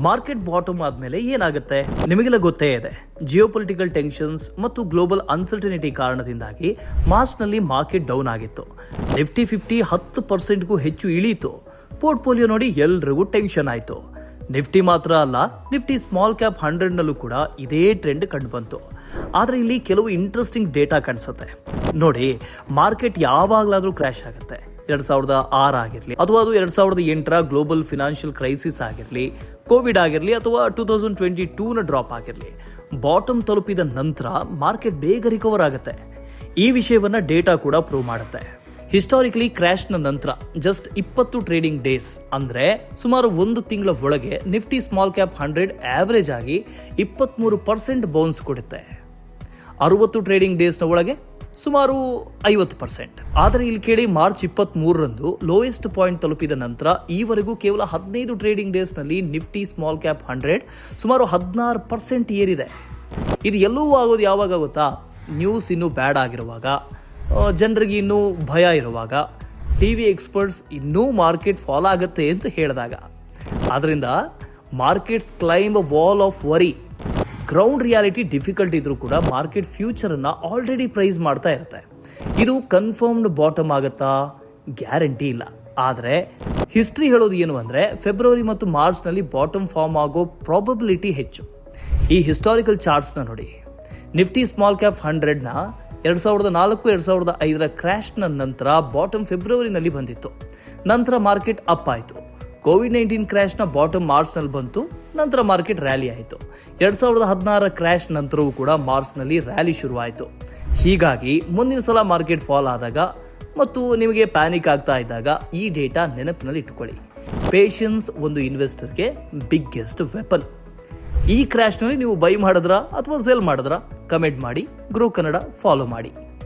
Market bottom ಆದ್ಮೇಲೆ ಏನಾಗುತ್ತೆ ನಿಮಗೆಲ್ಲ ಗೊತ್ತೇ ಇದೆ. ಜಿಯೋಪೊಲಿಟಿಕಲ್ ಟೆನ್ಷನ್ಸ್ ಮತ್ತು ಗ್ಲೋಬಲ್ ಅನ್ಸರ್ಟನಿಟಿ ಕಾರಣದಿಂದಾಗಿ ಮಾರ್ಚ್ನಲ್ಲಿ ಮಾರ್ಕೆಟ್ ಡೌನ್ ಆಗಿತ್ತು. ನಿಫ್ಟಿ 50 10%ಗೂ ಹೆಚ್ಚು ಇಳೀತು. ಪೋರ್ಟ್ಫೋಲಿಯೋ ನೋಡಿ ಎಲ್ರಿಗೂ ಟೆನ್ಷನ್ ಆಯಿತು. ನಿಫ್ಟಿ ಮಾತ್ರ ಅಲ್ಲ, ನಿಫ್ಟಿ ಸ್ಮಾಲ್ ಕ್ಯಾಪ್ 100ನಲ್ಲೂ ಕೂಡ ಇದೇ ಟ್ರೆಂಡ್ ಕಂಡು ಬಂತು. ಆದರೆ ಇಲ್ಲಿ ಕೆಲವು ಇಂಟ್ರೆಸ್ಟಿಂಗ್ ಡೇಟಾ ಕಾಣಿಸುತ್ತೆ ನೋಡಿ. ಮಾರ್ಕೆಟ್ ಯಾವಾಗಲಾದರೂ ಕ್ರ್ಯಾಶ್ ಆಗುತ್ತೆ. 2006 ಆಗಿರಲಿ ಅಥವಾ ಅದು 2008ರ ಗ್ಲೋಬಲ್ ಫಿನಾನ್ಷಿಯಲ್ ಕ್ರೈಸಿಸ್ ಆಗಿರಲಿ, ಕೋವಿಡ್ ಆಗಿರಲಿ ಅಥವಾ 2022ನ ಡ್ರಾಪ್ ಆಗಿರಲಿ, ಬಾಟಮ್ ತಲುಪಿದ ನಂತರ ಮಾರ್ಕೆಟ್ ಬೇಗ ರಿಕವರ್ ಆಗುತ್ತೆ. ಈ ವಿಷಯವನ್ನ ಡೇಟಾ ಕೂಡ ಪ್ರೂವ್ ಮಾಡುತ್ತೆ. ಹಿಸ್ಟಾರಿಕಲಿ ಕ್ರ್ಯಾಶ್ನ ನಂತರ ಜಸ್ಟ್ 20 ಟ್ರೇಡಿಂಗ್ ಡೇಸ್ ಅಂದರೆ ಸುಮಾರು 1 ತಿಂಗಳ ಒಳಗೆ ನಿಫ್ಟಿ ಸ್ಮಾಲ್ ಕ್ಯಾಪ್ 100 ಆವರೇಜ್ ಆಗಿ 23% ಬೌನ್ಸ್ ಕೊಡುತ್ತೆ. 60 ಟ್ರೇಡಿಂಗ್ ಡೇಸ್ನ ಒಳಗೆ ಸುಮಾರು 50%. ಆದರೆ ಇಲ್ಲಿ ಕೇಳಿ, ಮಾರ್ಚ್ 23ರಂದು ಲೋಯೆಸ್ಟ್ ಪಾಯಿಂಟ್ ತಲುಪಿದ ನಂತರ ಈವರೆಗೂ ಕೇವಲ 15 ಟ್ರೇಡಿಂಗ್ ಡೇಸ್ನಲ್ಲಿ ನಿಫ್ಟಿ ಸ್ಮಾಲ್ ಕ್ಯಾಪ್ 100 ಸುಮಾರು 16% ಏರಿದೆ. ಇದು ಎಲ್ಲವೂ ಆಗೋದು ಯಾವಾಗ ಗೊತ್ತಾ? ನ್ಯೂಸ್ ಇನ್ನೂ ಬ್ಯಾಡ್ ಆಗಿರುವಾಗ, ಜನರಿಗೆ ಇನ್ನೂ ಭಯ ಇರುವಾಗ, ಟಿವಿ ಎಕ್ಸ್ಪರ್ಟ್ಸ್ ಇನ್ನೂ ಮಾರ್ಕೆಟ್ ಫಾಲೋ ಆಗುತ್ತೆ ಅಂತ ಹೇಳಿದಾಗ. ಆದ್ದರಿಂದ markets climb a wall of worry. Ground reality difficult ಇದ್ರೂ ಕೂಡ ಮಾರ್ಕೆಟ್ ಫ್ಯೂಚರನ್ನು ಆಲ್ರೆಡಿ ಪ್ರೈಸ್ ಮಾಡ್ತಾ ಇರುತ್ತೆ. ಇದು ಕನ್ಫರ್ಮ್ಡ್ ಬಾಟಮ್ ಆಗುತ್ತಾ? ಗ್ಯಾರಂಟಿ ಇಲ್ಲ. ಆದರೆ ಹಿಸ್ಟ್ರಿ ಹೇಳೋದು ಏನು ಅಂದರೆ, ಫೆಬ್ರವರಿ ಮತ್ತು ಮಾರ್ಚ್ನಲ್ಲಿ ಬಾಟಮ್ ಫಾರ್ಮ್ ಆಗೋ ಪ್ರಾಬಬಿಲಿಟಿ ಹೆಚ್ಚು. ಈ ಹಿಸ್ಟಾರಿಕಲ್ ಚಾರ್ಟ್ಸ್ನ ನೋಡಿ. ನಿಫ್ಟಿ ಸ್ಮಾಲ್ ಕ್ಯಾಪ್ 100ನ 2004-2005ರ ಕ್ರ್ಯಾಶ್ನ ನಂತರ ಬಾಟಮ್ ಫೆಬ್ರವರಿನಲ್ಲಿ ಬಂದಿತ್ತು. ನಂತರ ಮಾರ್ಕೆಟ್ ಅಪ್ ಆಯಿತು. ಕೋವಿಡ್-19 ಕ್ರ್ಯಾಶ್ನ ಬಾಟಮ್ ಮಾರ್ಚ್ನಲ್ಲಿ ಬಂತು. ನಂತರ ಮಾರ್ಕೆಟ್ ರ್ಯಾಲಿ ಆಯಿತು. 2016ರ ಕ್ರ್ಯಾಶ್ ನಂತರವೂ ಕೂಡ ಮಾರ್ಚ್ನಲ್ಲಿ ರ್ಯಾಲಿ ಶುರುವಾಯಿತು. ಹೀಗಾಗಿ ಮುಂದಿನ ಸಲ ಮಾರ್ಕೆಟ್ ಫಾಲ್ ಆದಾಗ ಮತ್ತು ನಿಮಗೆ ಪ್ಯಾನಿಕ್ ಆಗ್ತಾ ಇದ್ದಾಗ ಈ ಡೇಟಾ ನೆನಪಿನಲ್ಲಿ ಇಟ್ಕೊಳ್ಳಿ. ಪೇಷನ್ಸ್ ಒಂದು ಇನ್ವೆಸ್ಟರ್ಗೆ ಬಿಗ್ಗೆಸ್ಟ್ ವೆಪನ್. ಈ ಕ್ರ್ಯಾಶ್ನಲ್ಲಿ ನೀವು ಬೈ ಮಾಡಿದ್ರಾ ಅಥವಾ ಸೆಲ್ ಮಾಡಿದ್ರಾ? ಕಮೆಂಟ್ ಮಾಡಿ. ಗ್ರೋ ಕನ್ನಡ ಫಾಲೋ ಮಾಡಿ.